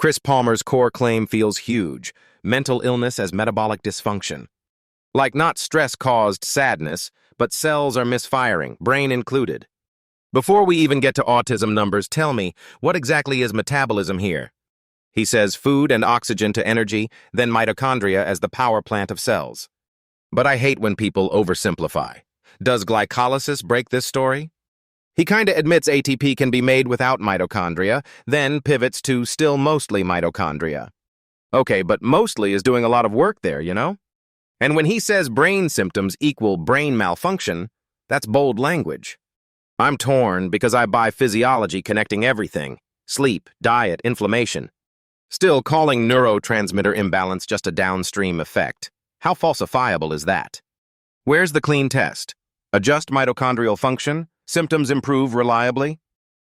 Chris Palmer's core claim feels huge: mental illness as metabolic dysfunction. Like not stress-caused sadness, but cells are misfiring, brain included. Before we even get to autism numbers, tell me, what exactly is metabolism here? He says food and oxygen to energy, then mitochondria as the power plant of cells. But I hate when people oversimplify. Does glycolysis break this story? He kinda admits ATP can be made without mitochondria, then pivots to still mostly mitochondria. Okay, but mostly is doing a lot of work there, you know? And when he says brain symptoms equal brain malfunction, that's bold language. I'm torn because I buy physiology connecting everything: sleep, diet, inflammation. Still, calling neurotransmitter imbalance just a downstream effect. How falsifiable is that? Where's the clean test? Adjust mitochondrial function? Symptoms improve reliably?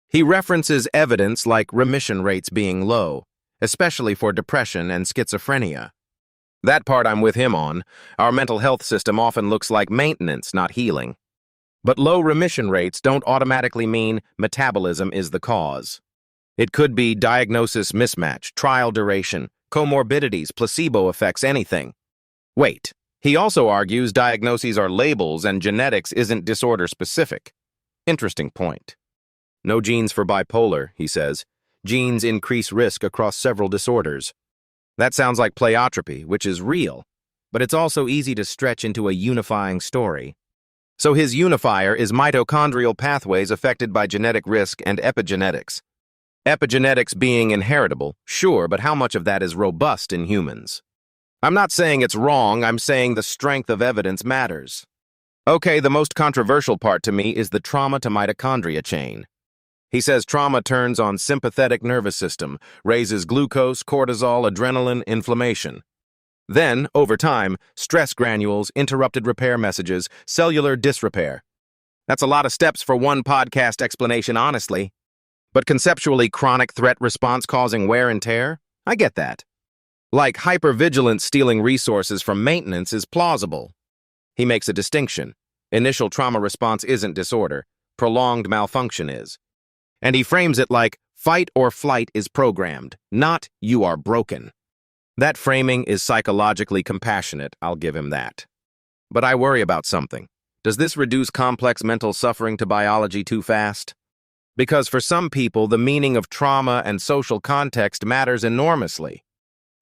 He references evidence like remission rates being low, especially for depression and schizophrenia. That part I'm with him on. Our mental health system often looks like maintenance, not healing. But low remission rates don't automatically mean metabolism is the cause. It could be diagnosis mismatch, trial duration, comorbidities, placebo effects, anything. Wait, he also argues diagnoses are labels and genetics isn't disorder-specific. Interesting point. No genes for bipolar, he says. Genes increase risk across several disorders. That sounds like pleiotropy, which is real, but it's also easy to stretch into a unifying story. So his unifier is mitochondrial pathways affected by genetic risk and epigenetics. Epigenetics being inheritable, sure, but how much of that is robust in humans? I'm not saying it's wrong, I'm saying the strength of evidence matters. Okay, the most controversial part to me is the trauma to mitochondria chain. He says trauma turns on sympathetic nervous system, raises glucose, cortisol, adrenaline, inflammation. Then, over time, stress granules, interrupted repair messages, cellular disrepair. That's a lot of steps for one podcast explanation, honestly. But conceptually, chronic threat response causing wear and tear? I get that. Like hypervigilance stealing resources from maintenance is plausible. He makes a distinction. Initial trauma response isn't disorder. Prolonged malfunction is. And he frames it like fight or flight is programmed, not you are broken. That framing is psychologically compassionate, I'll give him that. But I worry about something. Does this reduce complex mental suffering to biology too fast? Because for some people, the meaning of trauma and social context matters enormously.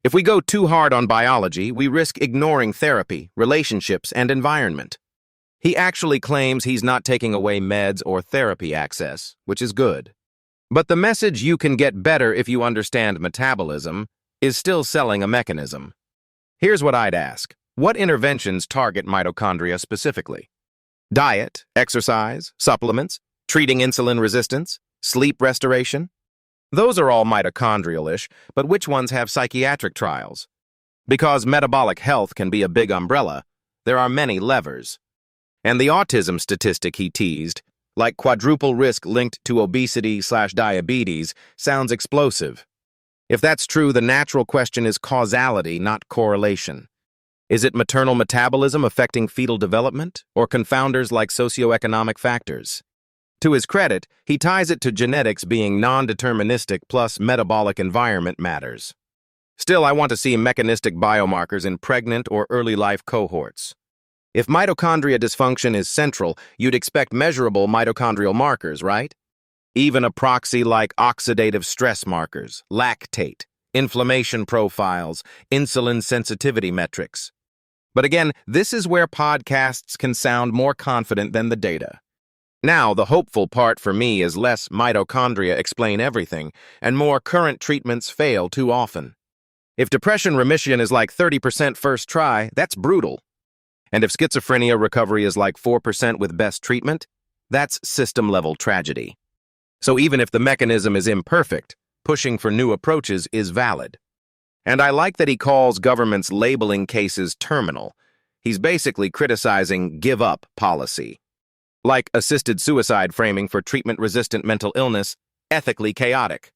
If we go too hard on biology, we risk ignoring therapy, relationships, and environment. He actually claims he's not taking away meds or therapy access, which is good. But the message "you can get better if you understand metabolism" is still selling a mechanism. Here's what I'd ask. What interventions target mitochondria specifically? Diet, exercise, supplements, treating insulin resistance, sleep restoration? Those are all mitochondrial-ish, but which ones have psychiatric trials? Because metabolic health can be a big umbrella, there are many levers. And the autism statistic he teased, like quadruple risk linked to obesity/diabetes, sounds explosive. If that's true, the natural question is causality, not correlation. Is it maternal metabolism affecting fetal development, or confounders like socioeconomic factors? To his credit, he ties it to genetics being non-deterministic plus metabolic environment matters. Still, I want to see mechanistic biomarkers in pregnant or early life cohorts. If mitochondria dysfunction is central, you'd expect measurable mitochondrial markers, right? Even a proxy like oxidative stress markers, lactate, inflammation profiles, insulin sensitivity metrics. But again, this is where podcasts can sound more confident than the data. Now, the hopeful part for me is less mitochondria explain everything, and more current treatments fail too often. If depression remission is like 30% first try, that's brutal. And if schizophrenia recovery is like 4% with best treatment, that's system-level tragedy. So even if the mechanism is imperfect, pushing for new approaches is valid. And I like that he calls governments labeling cases terminal. He's basically criticizing give-up policy. Like assisted suicide framing for treatment-resistant mental illness, ethically chaotic.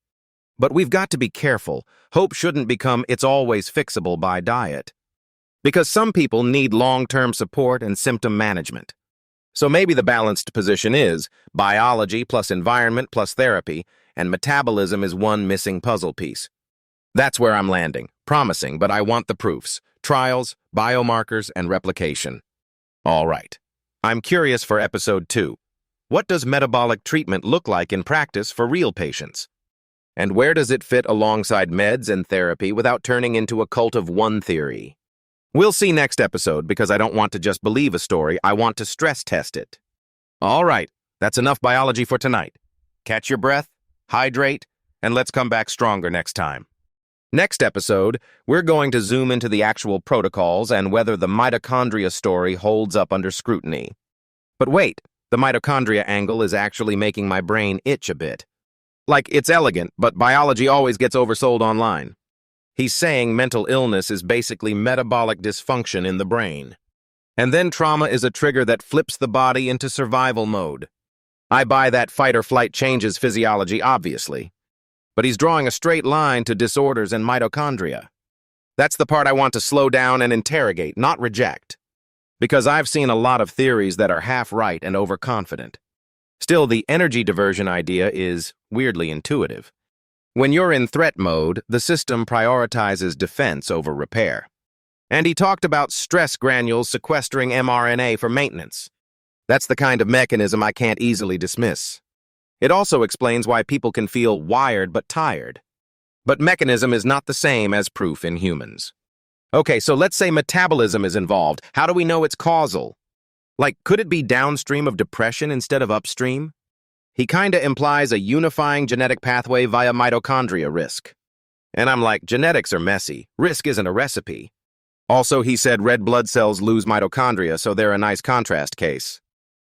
But we've got to be careful. Hope shouldn't become it's always fixable by diet. Because some people need long-term support and symptom management. So maybe the balanced position is biology plus environment plus therapy, and metabolism is one missing puzzle piece. That's where I'm landing. Promising, but I want the proofs. Trials, biomarkers, and replication. All right. I'm curious for episode 2. What does metabolic treatment look like in practice for real patients? And where does it fit alongside meds and therapy without turning into a cult of one theory? We'll see next episode because I don't want to just believe a story, I want to stress test it. All right, that's enough biology for tonight. Catch your breath, hydrate, and let's come back stronger next time. Next episode, we're going to zoom into the actual protocols and whether the mitochondria story holds up under scrutiny. But wait, the mitochondria angle is actually making my brain itch a bit. Like, it's elegant, but biology always gets oversold online. He's saying mental illness is basically metabolic dysfunction in the brain. And then trauma is a trigger that flips the body into survival mode. I buy that fight or flight changes physiology, obviously. But he's drawing a straight line to disorders and mitochondria. That's the part I want to slow down and interrogate, not reject. Because I've seen a lot of theories that are half right and overconfident. Still, the energy diversion idea is weirdly intuitive. When you're in threat mode, the system prioritizes defense over repair. And he talked about stress granules sequestering mRNA for maintenance. That's the kind of mechanism I can't easily dismiss. It also explains why people can feel wired but tired. But mechanism is not the same as proof in humans. Okay, so let's say metabolism is involved. How do we know it's causal? Like, could it be downstream of depression instead of upstream? He kinda implies a unifying genetic pathway via mitochondria risk. And I'm like, genetics are messy. Risk isn't a recipe. Also, he said red blood cells lose mitochondria, so they're a nice contrast case.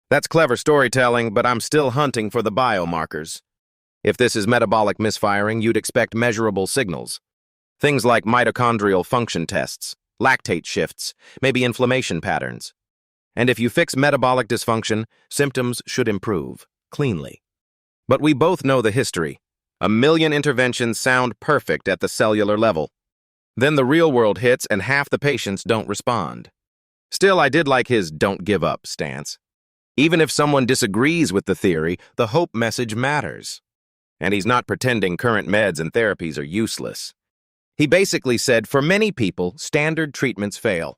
That's clever storytelling, but I'm still hunting for the biomarkers. If this is metabolic misfiring, you'd expect measurable signals. Things like mitochondrial function tests, lactate shifts, maybe inflammation patterns. And if you fix metabolic dysfunction, symptoms should improve, cleanly. But we both know the history. 1,000,000 interventions sound perfect at the cellular level. Then the real world hits and half the patients don't respond. Still, I did like his don't give up stance. Even if someone disagrees with the theory, the hope message matters. And he's not pretending current meds and therapies are useless. He basically said, for many people, standard treatments fail.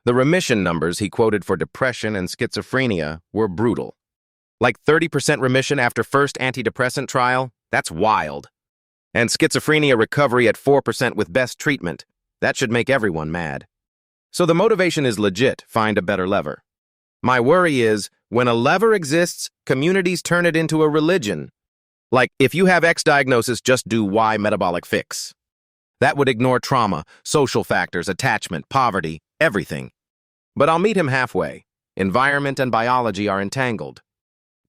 The remission numbers he quoted for depression and schizophrenia were brutal. Like 30% remission after first antidepressant trial? That's wild. And schizophrenia recovery at 4% with best treatment. That should make everyone mad. So the motivation is legit, find a better lever. My worry is, when a lever exists, communities turn it into a religion. Like, if you have X diagnosis, just do Y metabolic fix. That would ignore trauma, social factors, attachment, poverty, everything. But I'll meet him halfway. Environment and biology are entangled.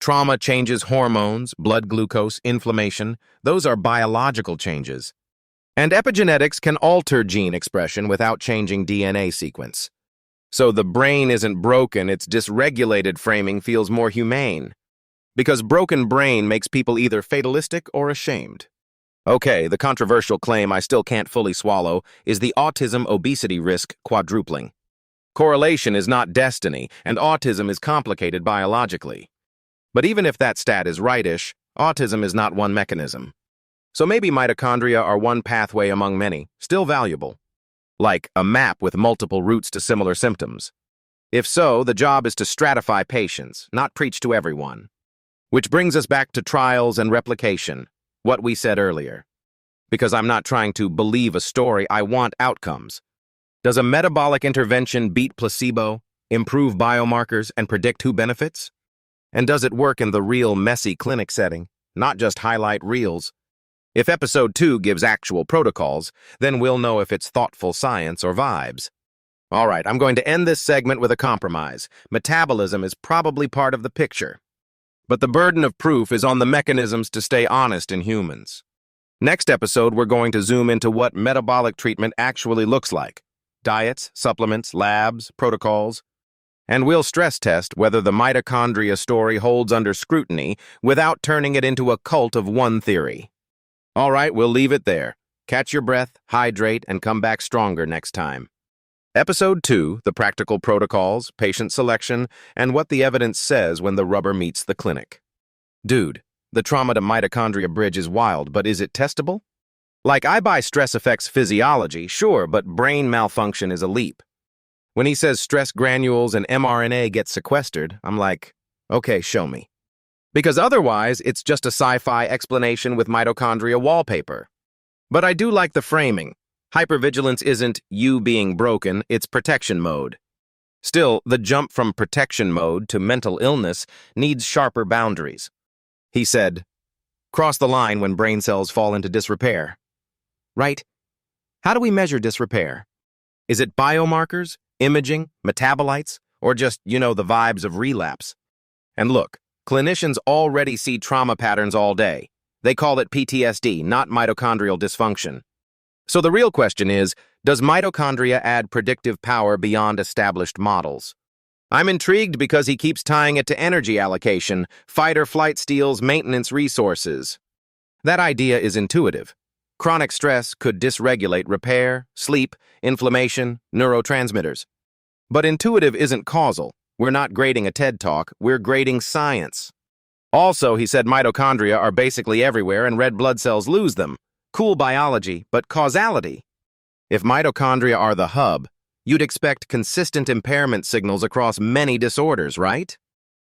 Trauma changes hormones, blood glucose, inflammation. Those are biological changes. And epigenetics can alter gene expression without changing DNA sequence. So the brain isn't broken, its dysregulated framing feels more humane. Because broken brain makes people either fatalistic or ashamed. Okay, the controversial claim I still can't fully swallow is the autism-obesity risk quadrupling. Correlation is not destiny, and autism is complicated biologically. But even if that stat is rightish, autism is not one mechanism. So maybe mitochondria are one pathway among many, still valuable. Like a map with multiple routes to similar symptoms. If so, the job is to stratify patients, not preach to everyone. Which brings us back to trials and replication, what we said earlier. Because I'm not trying to believe a story, I want outcomes. Does a metabolic intervention beat placebo, improve biomarkers, and predict who benefits? And does it work in the real messy clinic setting, not just highlight reels? If episode 2 gives actual protocols, then we'll know if it's thoughtful science or vibes. All right, I'm going to end this segment with a compromise. Metabolism is probably part of the picture. But the burden of proof is on the mechanisms to stay honest in humans. Next episode, we're going to zoom into what metabolic treatment actually looks like. Diets, supplements, labs, protocols. And we'll stress test whether the mitochondria story holds under scrutiny without turning it into a cult of one theory. All right, we'll leave it there. Catch your breath, hydrate, and come back stronger next time. Episode 2, the practical protocols, patient selection, and what the evidence says when the rubber meets the clinic. Dude, the trauma to mitochondria bridge is wild, but is it testable? Like, I buy stress affects physiology, sure, but brain malfunction is a leap. When he says stress granules and mRNA get sequestered, I'm like, okay, show me. Because otherwise, it's just a sci-fi explanation with mitochondria wallpaper. But I do like the framing. Hypervigilance isn't you being broken, it's protection mode. Still, the jump from protection mode to mental illness needs sharper boundaries. He said, cross the line when brain cells fall into disrepair. Right? How do we measure disrepair? Is it biomarkers, imaging, metabolites, or just, the vibes of relapse? And look, clinicians already see trauma patterns all day. They call it PTSD, not mitochondrial dysfunction. So the real question is, does mitochondria add predictive power beyond established models? I'm intrigued because he keeps tying it to energy allocation, fight or flight steals, maintenance resources. That idea is intuitive. Chronic stress could dysregulate repair, sleep, inflammation, neurotransmitters. But intuitive isn't causal. We're not grading a TED Talk, we're grading science. Also, he said mitochondria are basically everywhere and red blood cells lose them. Cool biology, but causality. If mitochondria are the hub, you'd expect consistent impairment signals across many disorders, right?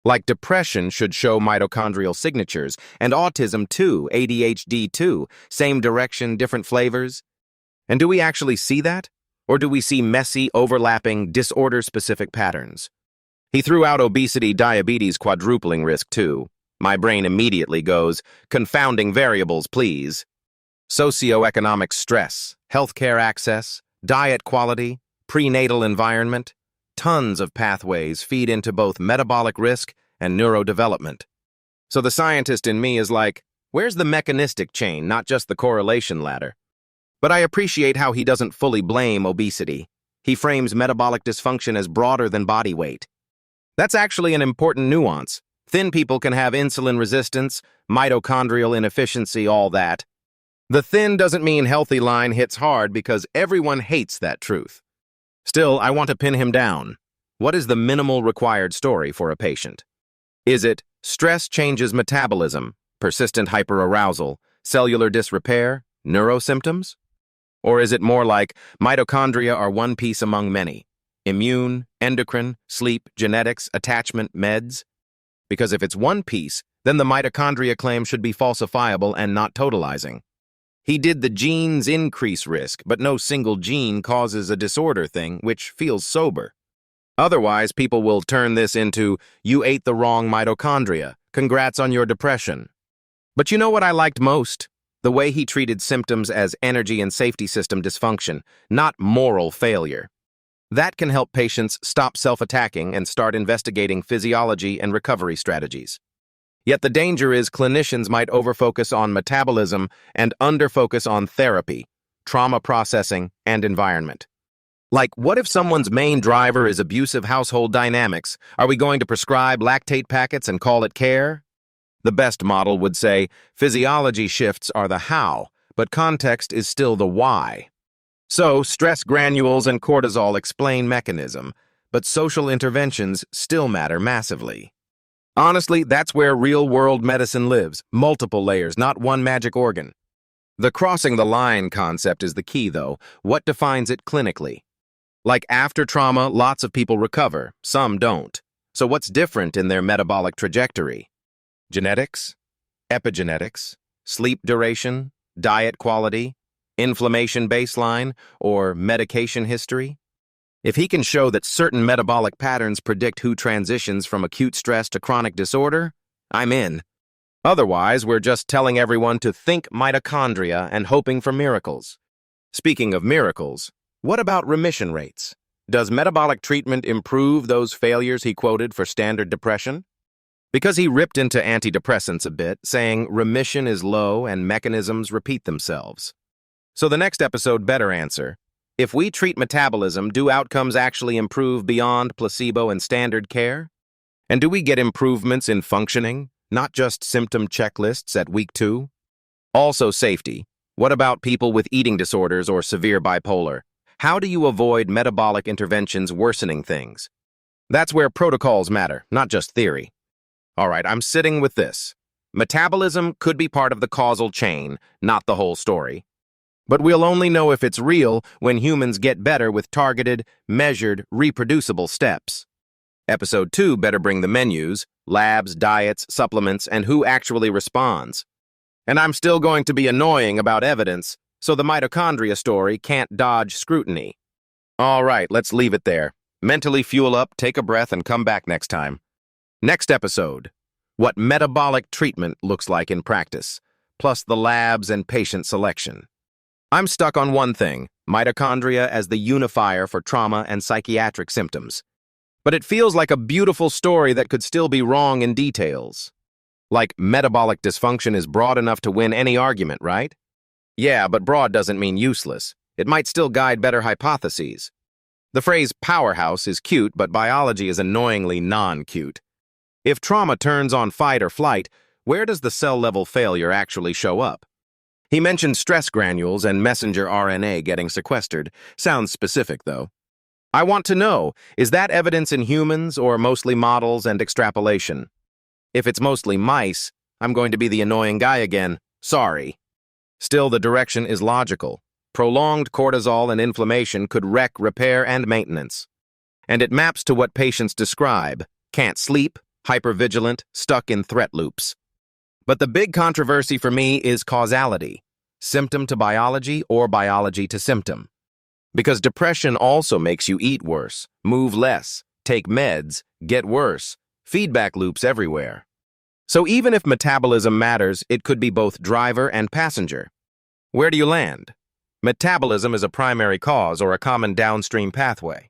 Like depression should show mitochondrial signatures, and autism too, ADHD too, same direction, different flavors. And do we actually see that? Or do we see messy, overlapping, disorder-specific patterns? He threw out obesity, diabetes, quadrupling risk too. My brain immediately goes, confounding variables, please. Socioeconomic stress, healthcare access, diet quality, prenatal environment, tons of pathways feed into both metabolic risk and neurodevelopment. So the scientist in me is like, where's the mechanistic chain, not just the correlation ladder? But I appreciate how he doesn't fully blame obesity. He frames metabolic dysfunction as broader than body weight. That's actually an important nuance. Thin people can have insulin resistance, mitochondrial inefficiency, all that. The thin doesn't mean healthy line hits hard because everyone hates that truth. Still, I want to pin him down. What is the minimal required story for a patient? Is it stress changes metabolism, persistent hyperarousal, cellular disrepair, neurosymptoms? Or is it more like mitochondria are one piece among many? Immune, endocrine, sleep, genetics, attachment, meds? Because if it's one piece, then the mitochondria claim should be falsifiable and not totalizing. He did the genes increase risk, but no single gene causes a disorder thing, which feels sober. Otherwise, people will turn this into, you ate the wrong mitochondria, congrats on your depression. But you know what I liked most? The way he treated symptoms as energy and safety system dysfunction, not moral failure. That can help patients stop self-attacking and start investigating physiology and recovery strategies. Yet the danger is clinicians might overfocus on metabolism and underfocus on therapy, trauma processing, and environment. Like, what if someone's main driver is abusive household dynamics? Are we going to prescribe lactate packets and call it care? The best model would say, physiology shifts are the how, but context is still the why. So, stress granules and cortisol explain mechanism, but social interventions still matter massively. Honestly, that's where real-world medicine lives, multiple layers, not one magic organ. The crossing the line concept is the key, though. What defines it clinically? Like after trauma, lots of people recover, some don't. So what's different in their metabolic trajectory? Genetics? Epigenetics? Sleep duration? Diet quality? Inflammation baseline? Or medication history? If he can show that certain metabolic patterns predict who transitions from acute stress to chronic disorder, I'm in. Otherwise, we're just telling everyone to think mitochondria and hoping for miracles. Speaking of miracles, what about remission rates? Does metabolic treatment improve those failures he quoted for standard depression? Because he ripped into antidepressants a bit, saying remission is low and mechanisms repeat themselves. So the next episode better answer. If we treat metabolism, do outcomes actually improve beyond placebo and standard care? And do we get improvements in functioning, not just symptom checklists at week 2? Also safety. What about people with eating disorders or severe bipolar? How do you avoid metabolic interventions worsening things? That's where protocols matter, not just theory. All right, I'm sitting with this. Metabolism could be part of the causal chain, not the whole story. But we'll only know if it's real when humans get better with targeted, measured, reproducible steps. Episode 2 better bring the menus, labs, diets, supplements, and who actually responds. And I'm still going to be annoying about evidence, so the mitochondria story can't dodge scrutiny. All right, let's leave it there. Mentally fuel up, take a breath, and come back next time. Next episode, what metabolic treatment looks like in practice, plus the labs and patient selection. I'm stuck on one thing, mitochondria as the unifier for trauma and psychiatric symptoms. But it feels like a beautiful story that could still be wrong in details. Like metabolic dysfunction is broad enough to win any argument, right? Yeah, but broad doesn't mean useless. It might still guide better hypotheses. The phrase powerhouse is cute, but biology is annoyingly non-cute. If trauma turns on fight or flight, where does the cell-level failure actually show up? He mentioned stress granules and messenger RNA getting sequestered. Sounds specific, though. I want to know, is that evidence in humans or mostly models and extrapolation? If it's mostly mice, I'm going to be the annoying guy again. Sorry. Still, the direction is logical. Prolonged cortisol and inflammation could wreck repair and maintenance. And it maps to what patients describe: can't sleep, hypervigilant, stuck in threat loops. But the big controversy for me is causality. Symptom to biology or biology to symptom. Because depression also makes you eat worse, move less, take meds, get worse, feedback loops everywhere. So even if metabolism matters, it could be both driver and passenger. Where do you land? Metabolism is a primary cause or a common downstream pathway.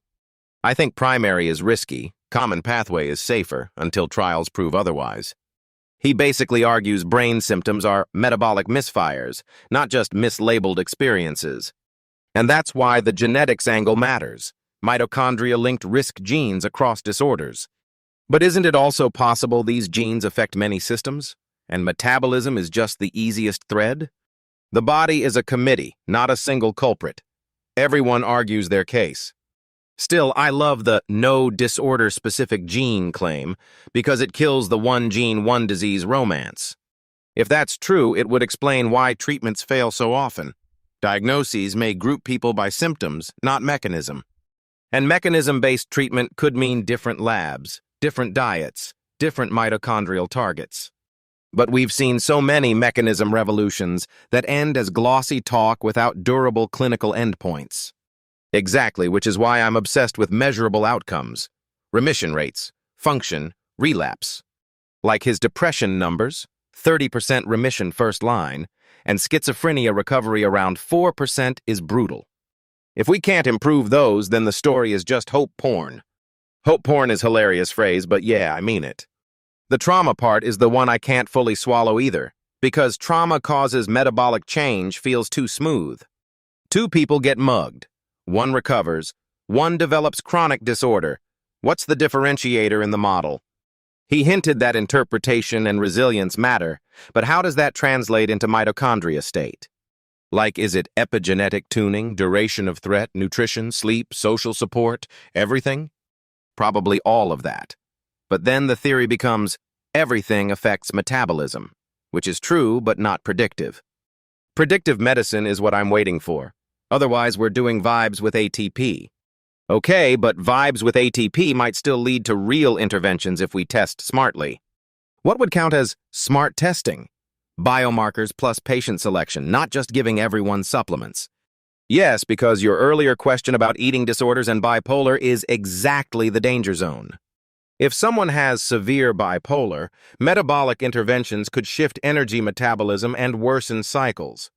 I think primary is risky, common pathway is safer until trials prove otherwise. He basically argues brain symptoms are metabolic misfires, not just mislabeled experiences. And that's why the genetics angle matters. Mitochondria-linked risk genes across disorders. But isn't it also possible these genes affect many systems? And metabolism is just the easiest thread? The body is a committee, not a single culprit. Everyone argues their case. Still, I love the no disorder-specific gene claim because it kills the one gene, one disease romance. If that's true, it would explain why treatments fail so often. Diagnoses may group people by symptoms, not mechanism. And mechanism-based treatment could mean different labs, different diets, different mitochondrial targets. But we've seen so many mechanism revolutions that end as glossy talk without durable clinical endpoints. Exactly, which is why I'm obsessed with measurable outcomes. Remission rates, function, relapse. Like his depression numbers, 30% remission first line, and schizophrenia recovery around 4% is brutal. If we can't improve those, then the story is just hope porn. Hope porn is a hilarious phrase, but yeah, I mean it. The trauma part is the one I can't fully swallow either, because trauma causes metabolic change feels too smooth. 2 people get mugged. 1 recovers. 1 develops chronic disorder. What's the differentiator in the model? He hinted that interpretation and resilience matter, but how does that translate into mitochondria state? Like, is it epigenetic tuning, duration of threat, nutrition, sleep, social support, everything? Probably all of that. But then the theory becomes, everything affects metabolism, which is true but not predictive. Predictive medicine is what I'm waiting for. Otherwise, we're doing vibes with ATP. Okay, but vibes with ATP might still lead to real interventions if we test smartly. What would count as smart testing? Biomarkers plus patient selection, not just giving everyone supplements. Yes, because your earlier question about eating disorders and bipolar is exactly the danger zone. If someone has severe bipolar, metabolic interventions could shift energy metabolism and worsen cycles.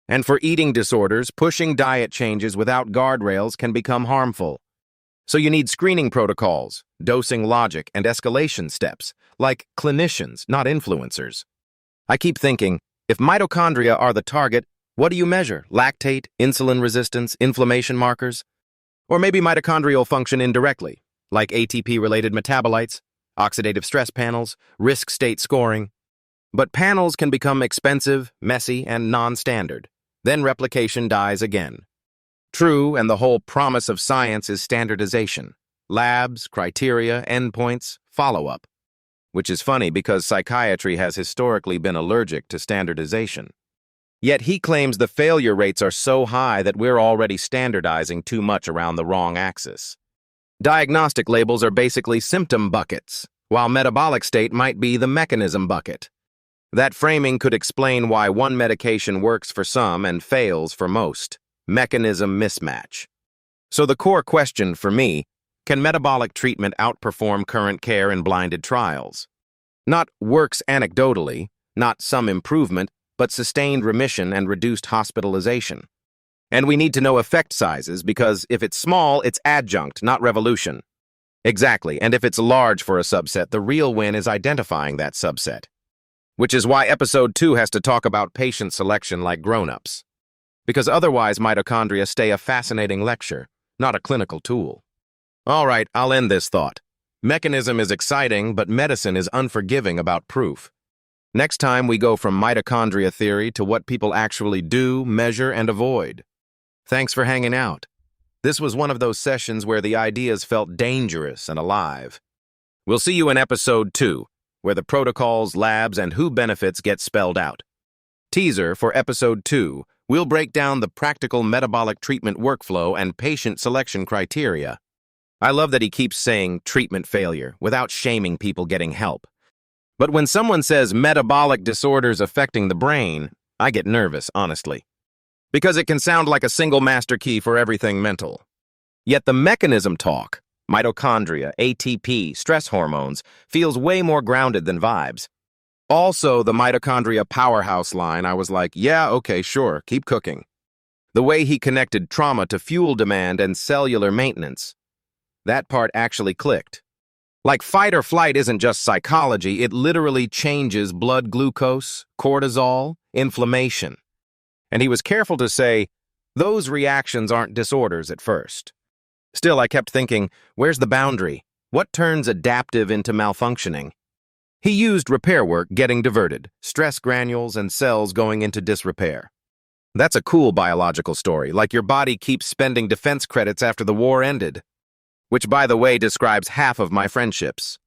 And for eating disorders, pushing diet changes without guardrails can become harmful. So you need screening protocols, dosing logic, and escalation steps, like clinicians, not influencers. I keep thinking, if mitochondria are the target, what do you measure? Lactate, insulin resistance, inflammation markers? Or maybe mitochondrial function indirectly, like ATP-related metabolites, oxidative stress panels, risk state scoring. But panels can become expensive, messy, and non-standard. Then replication dies again. True, and the whole promise of science is standardization. Labs, criteria, endpoints, follow-up. Which is funny because psychiatry has historically been allergic to standardization. Yet he claims the failure rates are so high that we're already standardizing too much around the wrong axis. Diagnostic labels are basically symptom buckets, while metabolic state might be the mechanism bucket. That framing could explain why one medication works for some and fails for most. Mechanism mismatch. So the core question for me, can metabolic treatment outperform current care in blinded trials? Not works anecdotally, not some improvement, but sustained remission and reduced hospitalization. And we need to know effect sizes because if it's small, it's adjunct, not revolution. Exactly, and if it's large for a subset, the real win is identifying that subset. Which is why episode 2 has to talk about patient selection like grown-ups. Because otherwise mitochondria stay a fascinating lecture, not a clinical tool. All right, I'll end this thought. Mechanism is exciting, but medicine is unforgiving about proof. Next time we go from mitochondria theory to what people actually do, measure, and avoid. Thanks for hanging out. This was one of those sessions where the ideas felt dangerous and alive. We'll see you in episode 2, where the protocols, labs, and who benefits get spelled out. Teaser for episode 2, we'll break down the practical metabolic treatment workflow and patient selection criteria. I love that he keeps saying treatment failure without shaming people getting help. But when someone says metabolic disorders affecting the brain, I get nervous, honestly. Because it can sound like a single master key for everything mental. Yet the mechanism talk, mitochondria, ATP, stress hormones, feels way more grounded than vibes. Also, the mitochondria powerhouse line, I was like, yeah, okay, sure, keep cooking. The way he connected trauma to fuel demand and cellular maintenance, that part actually clicked. Like fight or flight isn't just psychology, it literally changes blood glucose, cortisol, inflammation. And he was careful to say, those reactions aren't disorders at first. Still, I kept thinking, where's the boundary? What turns adaptive into malfunctioning? He used repair work getting diverted, stress granules and cells going into disrepair. That's a cool biological story, like your body keeps spending defense credits after the war ended. Which, by the way, describes half of my friendships.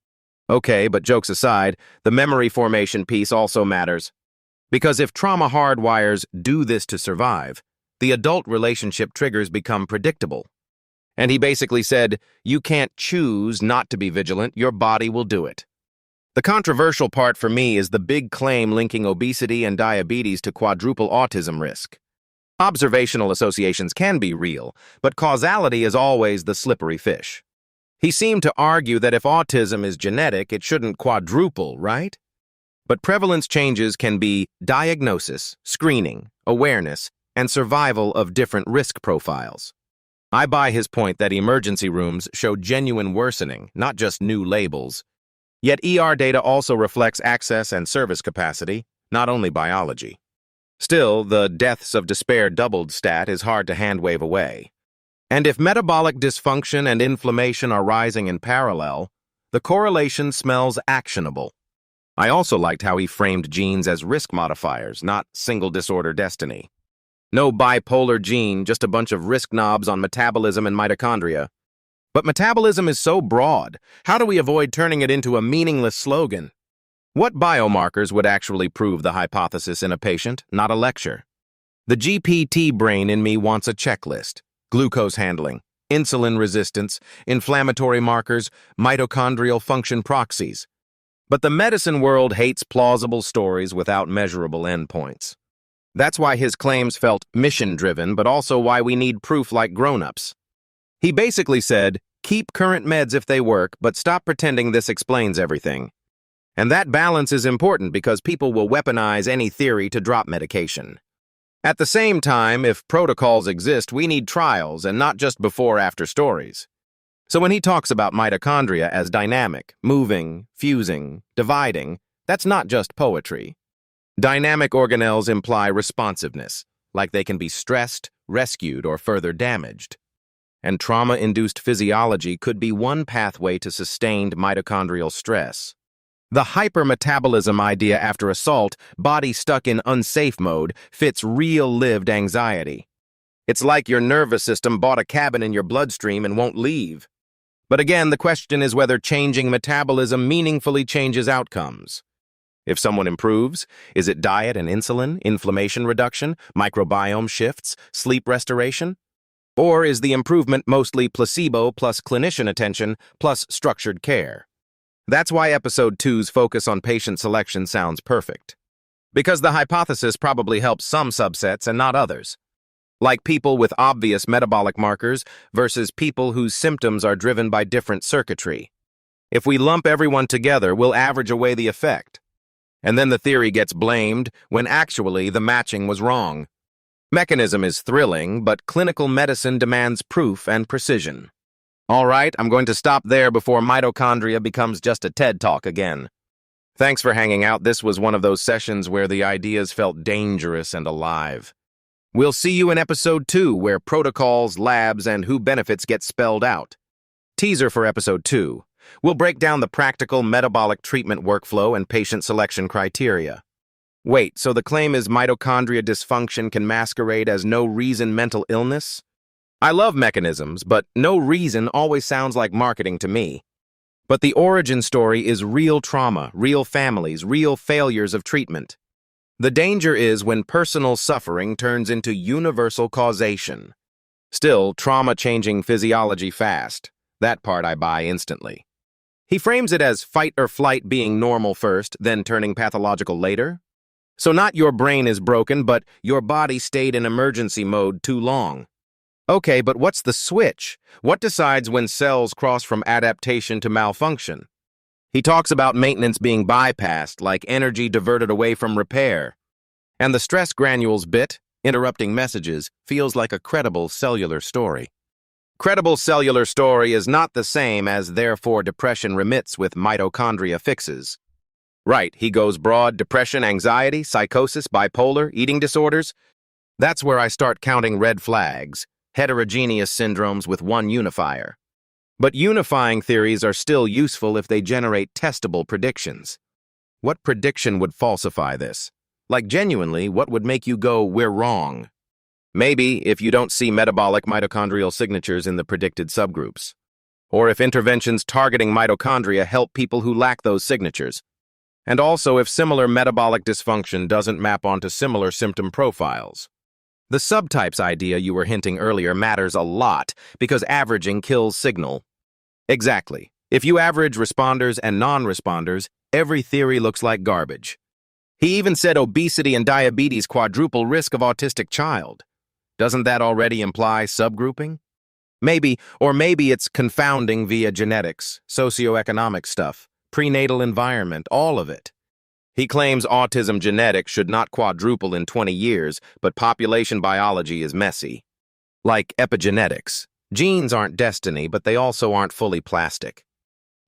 Okay, but jokes aside, the memory formation piece also matters. Because if trauma hardwires do this to survive, the adult relationship triggers become predictable. And he basically said, you can't choose not to be vigilant, your body will do it. The controversial part for me is the big claim linking obesity and diabetes to quadruple autism risk. Observational associations can be real, but causality is always the slippery fish. He seemed to argue that if autism is genetic, it shouldn't quadruple, right? But prevalence changes can be diagnosis, screening, awareness, and survival of different risk profiles. I buy his point that emergency rooms show genuine worsening, not just new labels. Yet ER data also reflects access and service capacity, not only biology. Still, the deaths of despair doubled stat is hard to hand-wave away. And if metabolic dysfunction and inflammation are rising in parallel, the correlation smells actionable. I also liked how he framed genes as risk modifiers, not single disorder destiny. No bipolar gene, just a bunch of risk knobs on metabolism and mitochondria. But metabolism is so broad, how do we avoid turning it into a meaningless slogan? What biomarkers would actually prove the hypothesis in a patient, not a lecture? The GPT brain in me wants a checklist: glucose handling, insulin resistance, inflammatory markers, mitochondrial function proxies. But the medicine world hates plausible stories without measurable endpoints. That's why his claims felt mission-driven, but also why we need proof like grown-ups. He basically said, keep current meds if they work, but stop pretending this explains everything. And that balance is important because people will weaponize any theory to drop medication. At the same time, if protocols exist, we need trials and not just before-after stories. So when he talks about mitochondria as dynamic, moving, fusing, dividing, that's not just poetry. Dynamic organelles imply responsiveness, like they can be stressed, rescued, or further damaged. And trauma-induced physiology could be one pathway to sustained mitochondrial stress. The hypermetabolism idea after assault, body stuck in unsafe mode, fits real lived anxiety. It's like your nervous system bought a cabin in your bloodstream and won't leave. But again, the question is whether changing metabolism meaningfully changes outcomes. If someone improves, is it diet and insulin, inflammation reduction, microbiome shifts, sleep restoration? Or is the improvement mostly placebo plus clinician attention plus structured care? That's why Episode 2's focus on patient selection sounds perfect. Because the hypothesis probably helps some subsets and not others. Like people with obvious metabolic markers versus people whose symptoms are driven by different circuitry. If we lump everyone together, we'll average away the effect. And then the theory gets blamed when actually the matching was wrong. Mechanism is thrilling, but clinical medicine demands proof and precision. All right, I'm going to stop there before mitochondria becomes just a TED Talk again. Thanks for hanging out. This was one of those sessions where the ideas felt dangerous and alive. We'll see you in Episode 2, where protocols, labs, and who benefits get spelled out. Teaser for Episode 2. We'll break down the practical metabolic treatment workflow and patient selection criteria. Wait, so the claim is mitochondria dysfunction can masquerade as no-reason mental illness? I love mechanisms, but no reason always sounds like marketing to me. But the origin story is real trauma, real families, real failures of treatment. The danger is when personal suffering turns into universal causation. Still, trauma changing physiology fast. That part I buy instantly. He frames it as fight or flight being normal first, then turning pathological later. So not your brain is broken, but your body stayed in emergency mode too long. Okay, but what's the switch? What decides when cells cross from adaptation to malfunction? He talks about maintenance being bypassed, like energy diverted away from repair. And the stress granules bit, interrupting messages, feels like a credible cellular story. Credible cellular story is not the same as therefore depression remits with mitochondria fixes. Right, he goes broad: depression, anxiety, psychosis, bipolar, eating disorders. That's where I start counting red flags, heterogeneous syndromes with one unifier. But unifying theories are still useful if they generate testable predictions. What prediction would falsify this? Like genuinely, what would make you go, we're wrong? Maybe if you don't see metabolic mitochondrial signatures in the predicted subgroups. Or if interventions targeting mitochondria help people who lack those signatures. And also if similar metabolic dysfunction doesn't map onto similar symptom profiles. The subtypes idea you were hinting earlier matters a lot because averaging kills signal. Exactly. If you average responders and non-responders, every theory looks like garbage. He even said obesity and diabetes quadruple risk of autistic child. Doesn't that already imply subgrouping? Maybe, or maybe it's confounding via genetics, socioeconomic stuff, prenatal environment, all of it. He claims autism genetics should not quadruple in 20 years, but population biology is messy. Like epigenetics. Genes aren't destiny, but they also aren't fully plastic.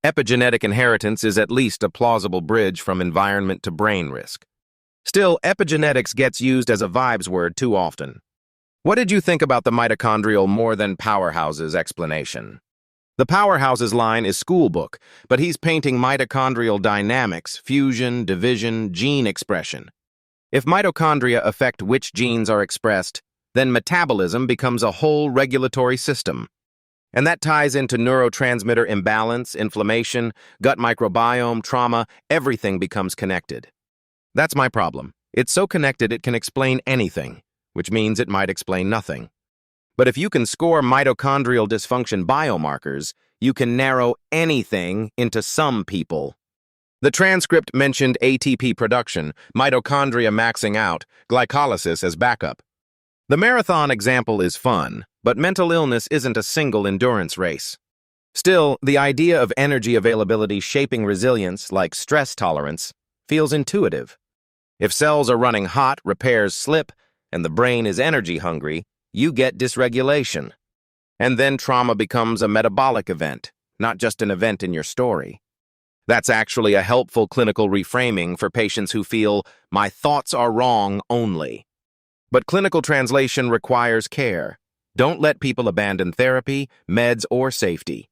Epigenetic inheritance is at least a plausible bridge from environment to brain risk. Still, epigenetics gets used as a vibes word too often. What did you think about the mitochondrial more than powerhouses explanation? The powerhouses line is schoolbook, but he's painting mitochondrial dynamics, fusion, division, gene expression. If mitochondria affect which genes are expressed, then metabolism becomes a whole regulatory system. And that ties into neurotransmitter imbalance, inflammation, gut microbiome, trauma, everything becomes connected. That's my problem. It's so connected it can explain anything, which means it might explain nothing. But if you can score mitochondrial dysfunction biomarkers, you can narrow anything into some people. The transcript mentioned ATP production, mitochondria maxing out, glycolysis as backup. The marathon example is fun, but mental illness isn't a single endurance race. Still, the idea of energy availability shaping resilience, like stress tolerance, feels intuitive. If cells are running hot, repairs slip, and the brain is energy hungry, you get dysregulation. And then trauma becomes a metabolic event, not just an event in your story. That's actually a helpful clinical reframing for patients who feel, my thoughts are wrong only. But clinical translation requires care. Don't let people abandon therapy, meds, or safety.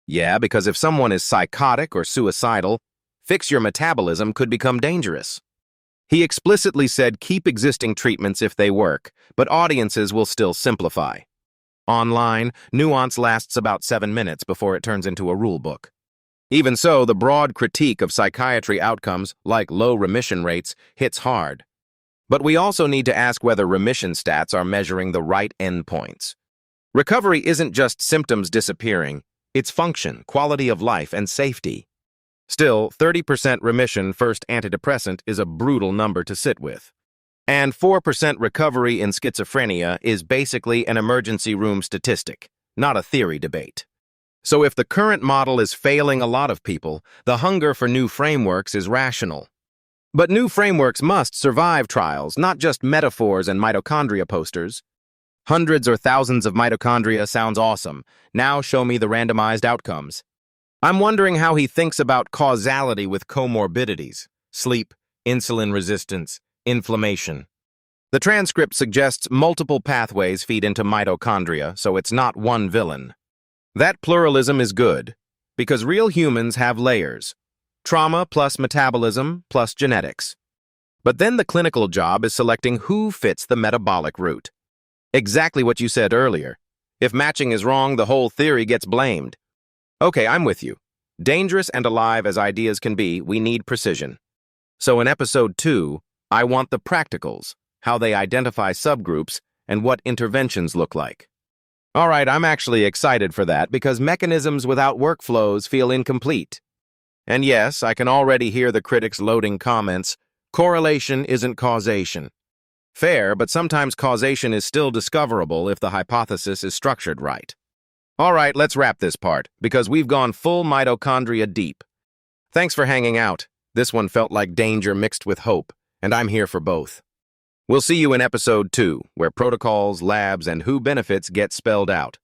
Yeah, because if someone is psychotic or suicidal, fix your metabolism could become dangerous. He explicitly said keep existing treatments if they work, but audiences will still simplify. Online, nuance lasts about 7 minutes before it turns into a rule book. Even so, the broad critique of psychiatry outcomes, like low remission rates, hits hard. But we also need to ask whether remission stats are measuring the right endpoints. Recovery isn't just symptoms disappearing, it's function, quality of life, and safety. Still, 30% remission first antidepressant is a brutal number to sit with. And 4% recovery in schizophrenia is basically an emergency room statistic, not a theory debate. So if the current model is failing a lot of people, the hunger for new frameworks is rational. But new frameworks must survive trials, not just metaphors and mitochondria posters. Hundreds or thousands of mitochondria sounds awesome. Now show me the randomized outcomes. I'm wondering how he thinks about causality with comorbidities, sleep, insulin resistance, inflammation. The transcript suggests multiple pathways feed into mitochondria, so it's not one villain. That pluralism is good, because real humans have layers. Trauma plus metabolism plus genetics. But then the clinical job is selecting who fits the metabolic route. Exactly what you said earlier. If matching is wrong, the whole theory gets blamed. Okay, I'm with you. Dangerous and alive as ideas can be, we need precision. So in episode 2, I want the practicals, how they identify subgroups, and what interventions look like. All right, I'm actually excited for that because mechanisms without workflows feel incomplete. And yes, I can already hear the critics loading comments. Correlation isn't causation. Fair, but sometimes causation is still discoverable if the hypothesis is structured right. All right, let's wrap this part, because we've gone full mitochondria deep. Thanks for hanging out. This one felt like danger mixed with hope, and I'm here for both. We'll see you in episode 2, where protocols, labs, and who benefits get spelled out.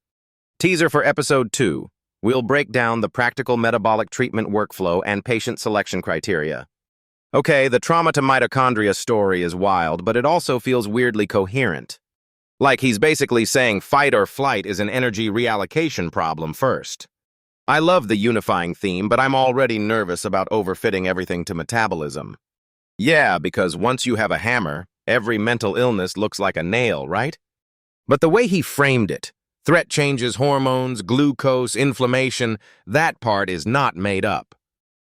Teaser for episode 2. We'll break down the practical metabolic treatment workflow and patient selection criteria. Okay, the trauma to mitochondria story is wild, but it also feels weirdly coherent. Like he's basically saying fight or flight is an energy reallocation problem first. I love the unifying theme, but I'm already nervous about overfitting everything to metabolism. Yeah, because once you have a hammer, every mental illness looks like a nail, right? But the way he framed it, threat changes, hormones, glucose, inflammation, that part is not made up.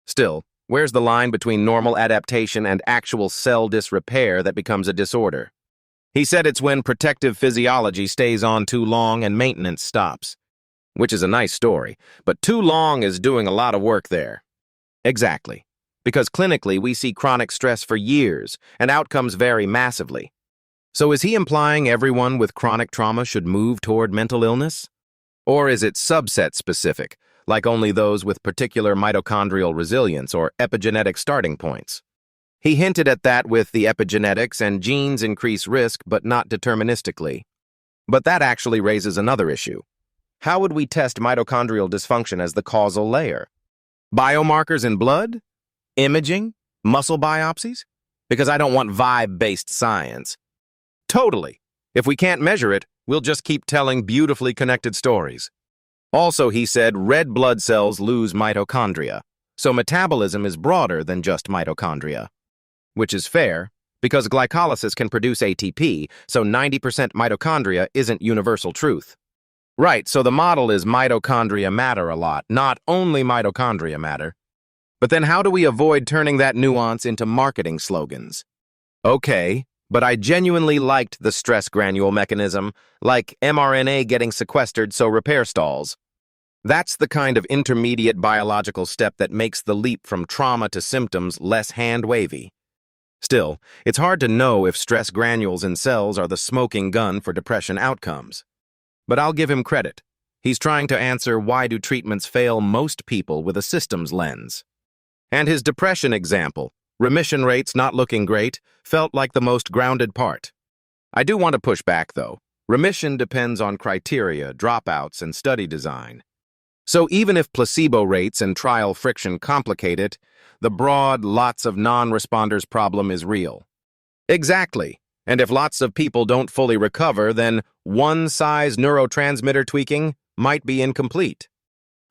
Still, where's the line between normal adaptation and actual cell disrepair that becomes a disorder? He said it's when protective physiology stays on too long and maintenance stops. Which is a nice story, but too long is doing a lot of work there. Exactly. Because clinically we see chronic stress for years, and outcomes vary massively. So is he implying everyone with chronic trauma should move toward mental illness? Or is it subset specific, like only those with particular mitochondrial resilience or epigenetic starting points? He hinted at that with the epigenetics and genes increase risk but not deterministically. But that actually raises another issue. How would we test mitochondrial dysfunction as the causal layer? Biomarkers in blood? Imaging? Muscle biopsies? Because I don't want vibe-based science. Totally. If we can't measure it, we'll just keep telling beautifully connected stories. Also, he said red blood cells lose mitochondria, so metabolism is broader than just mitochondria. Which is fair, because glycolysis can produce ATP, so 90% mitochondria isn't universal truth. Right, so the model is mitochondria matter a lot, not only mitochondria matter. But then how do we avoid turning that nuance into marketing slogans? Okay, but I genuinely liked the stress granule mechanism, like mRNA getting sequestered so repair stalls. That's the kind of intermediate biological step that makes the leap from trauma to symptoms less hand-wavy. Still, it's hard to know if stress granules in cells are the smoking gun for depression outcomes. But I'll give him credit. He's trying to answer why do treatments fail most people with a systems lens. And his depression example, remission rates not looking great, felt like the most grounded part. I do want to push back, though. Remission depends on criteria, dropouts, and study design. So even if placebo rates and trial friction complicate it, the broad, lots of non-responders problem is real. Exactly. And if lots of people don't fully recover, then one-size neurotransmitter tweaking might be incomplete.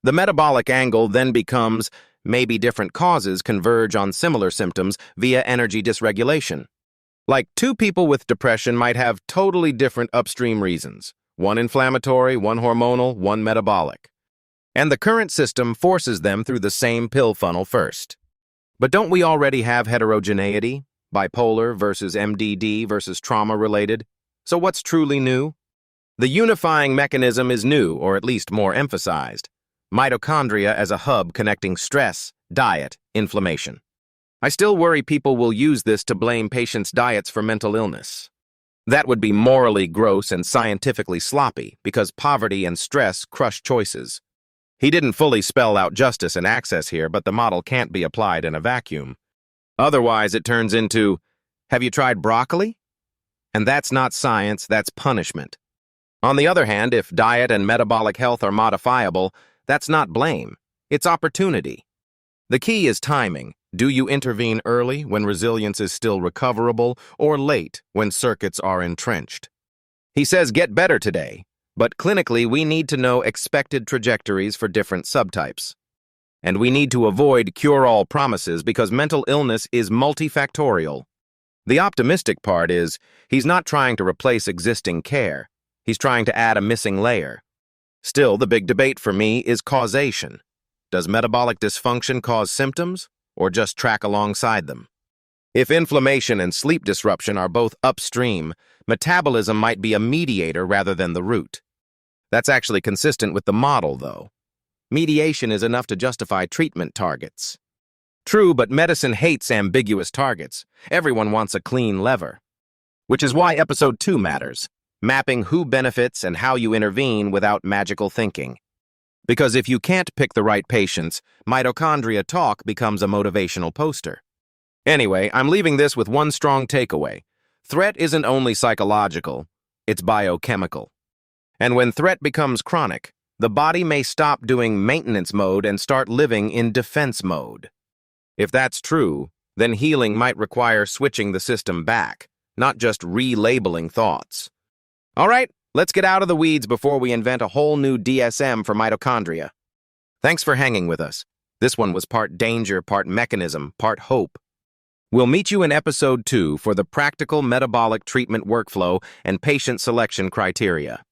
The metabolic angle then becomes maybe different causes converge on similar symptoms via energy dysregulation. Like 2 people with depression might have totally different upstream reasons. One inflammatory, one hormonal, one metabolic. And the current system forces them through the same pill funnel first. But don't we already have heterogeneity? Bipolar versus MDD versus trauma-related? So what's truly new? The unifying mechanism is new, or at least more emphasized. Mitochondria as a hub connecting stress, diet, inflammation. I still worry people will use this to blame patients' diets for mental illness. That would be morally gross and scientifically sloppy, because poverty and stress crush choices. He didn't fully spell out justice and access here, but the model can't be applied in a vacuum. Otherwise, it turns into, have you tried broccoli? And that's not science, that's punishment. On the other hand, if diet and metabolic health are modifiable, that's not blame, it's opportunity. The key is timing. Do you intervene early when resilience is still recoverable, or late when circuits are entrenched? He says get better today, but clinically we need to know expected trajectories for different subtypes. And we need to avoid cure-all promises because mental illness is multifactorial. The optimistic part is he's not trying to replace existing care. He's trying to add a missing layer. Still, the big debate for me is causation. Does metabolic dysfunction cause symptoms, or just track alongside them? If inflammation and sleep disruption are both upstream, metabolism might be a mediator rather than the root. That's actually consistent with the model, though. Mediation is enough to justify treatment targets. True, but medicine hates ambiguous targets. Everyone wants a clean lever. Which is why Episode 2 matters. Mapping who benefits and how you intervene without magical thinking. Because if you can't pick the right patients, mitochondria talk becomes a motivational poster. Anyway, I'm leaving this with one strong takeaway. Threat isn't only psychological, it's biochemical. And when threat becomes chronic, the body may stop doing maintenance mode and start living in defense mode. If that's true, then healing might require switching the system back, not just relabeling thoughts. All right, let's get out of the weeds before we invent a whole new DSM for mitochondria. Thanks for hanging with us. This one was part danger, part mechanism, part hope. We'll meet you in Episode 2 for the practical metabolic treatment workflow and patient selection criteria.